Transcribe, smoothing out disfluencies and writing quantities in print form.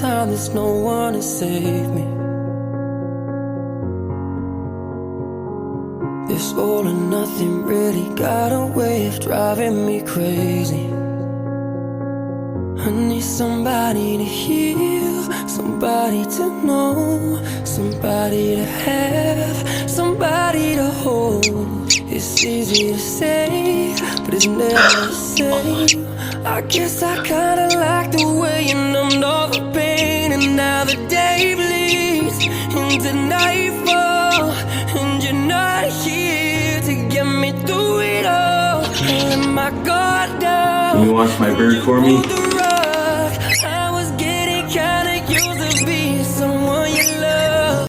time there's no one to save me. This all or nothing really got a way of driving me crazy. I need somebody to heal, somebody to know, somebody to have, somebody to hold. It's easy to say, but it's never the same. I guess I kinda like the way you numbed all the pain. And now the day bleeds into nightfall, and you're not here to get me through it all. I let my guard down. Can you watch my bird for me?